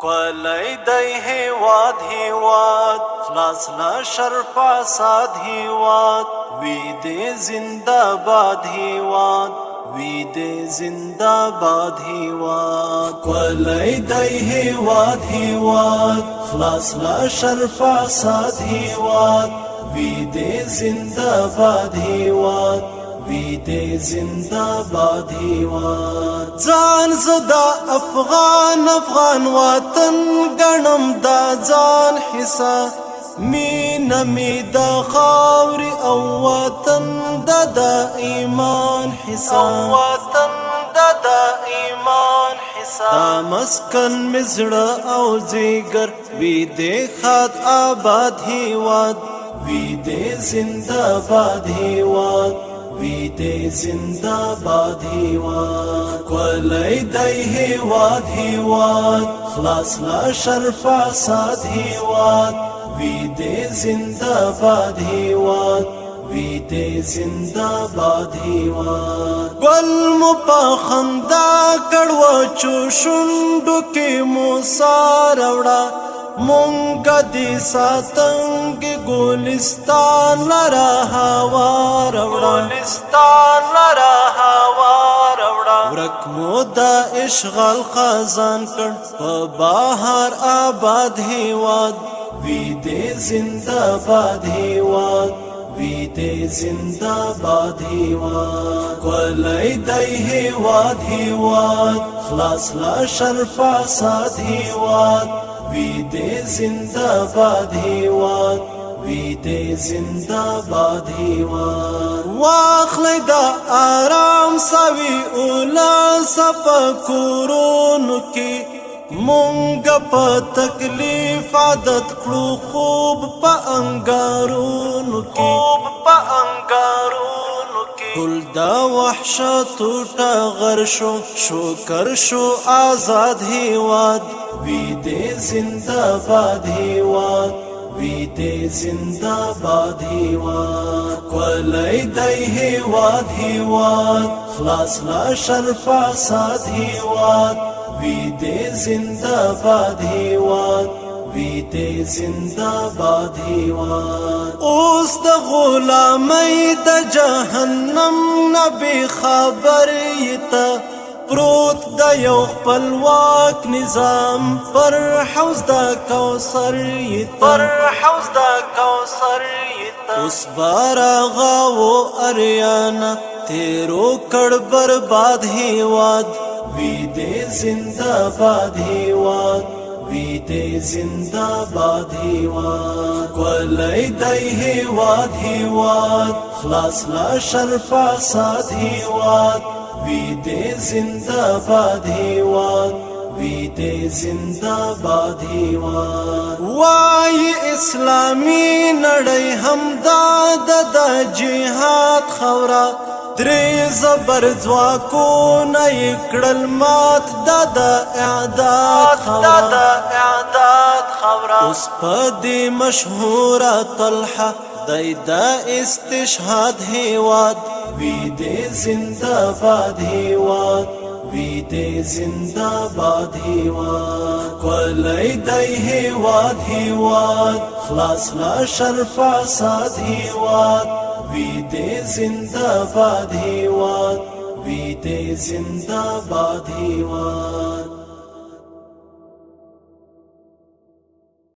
کلی دی هیواد هیواد خلاص لا شرف آساد هیواد وی دی زنده باد هیواد وی دی زنده باد هیواد کلی دی هیواد هیواد خلاص لا شرف آساد هیواد وی دی زنده باد هیواد وی دی زنده باد هیواد ځان زدا افغان افغان وطن ګڼم دا ځان حصہ مینه می د خاورې او وطن د ایمان حصہ وطن د ایمان حصہ دا مسکن می زړه او ځیګر وی دی خاد آباد هیواد وی دی زنده باد هیواد وی دی زنده باد هیواد کلی دی هیواد هیواد خلاص لا شرف آساد هیواد وی دی زنده باد هیواد وی دی زنده باد هیواد گل مو په خندا کړو چو شونډو کې مو سار وړه مونږ دې ساتنګ ګلستان لرا هوا راوړه ګلستان لرا هوا راوړه ورک مو د اشغال خزان کړ په بهار آباد هیواد وی دی زنده باد هیواد وی دی زنده باد هیواد کلی دی هیواد هیواد خلاص لا شرف آساد هیواد وی دی زنده باد هیواد وی دی زنده باد هیواد واخلی دا آرام سوی اولا صفا کورونو کی مونږ په تکلیف عادت کړو خوب په انګارونو کې ټول دا وحشت ټغر شو شکر شو آزاد هیواد وی دی زنده باد هیواد وی دی زنده باد هیواد کلی دی هیواد هیواد خلاص لا شرف آساد هیواد وی دی زنده باد هیواد وی دی زنده باد هیواد اوس د غلامی د جهنم نبی خبر یتا پروت د یو خپلواک نظام پر حوض د کوثر یتا اوس بارغا و اریانا تیرو کړ برباد هیواد وی دی زنده باد هیواد وی دی زنده باد هیواد کلی دی هیواد هیواد خلاص لا شرف آساد هیواد وی دی زنده باد هیواد وی دی زنده باد هیواد وای اسلامی نړۍ همدا د جهاد خورا درې زبر ځواکونه یې کړل مات د اعداد خورا اوس په دې مشهوره طلحه دی د استشهاد هیواد وی دی زنده باد هیواد وی دی زنده باد هیواد کلی دی هیواد هیواد خلاص لا شرف آساد هیواد وی دی زنده باد هیواد وی دی زنده باد هیواد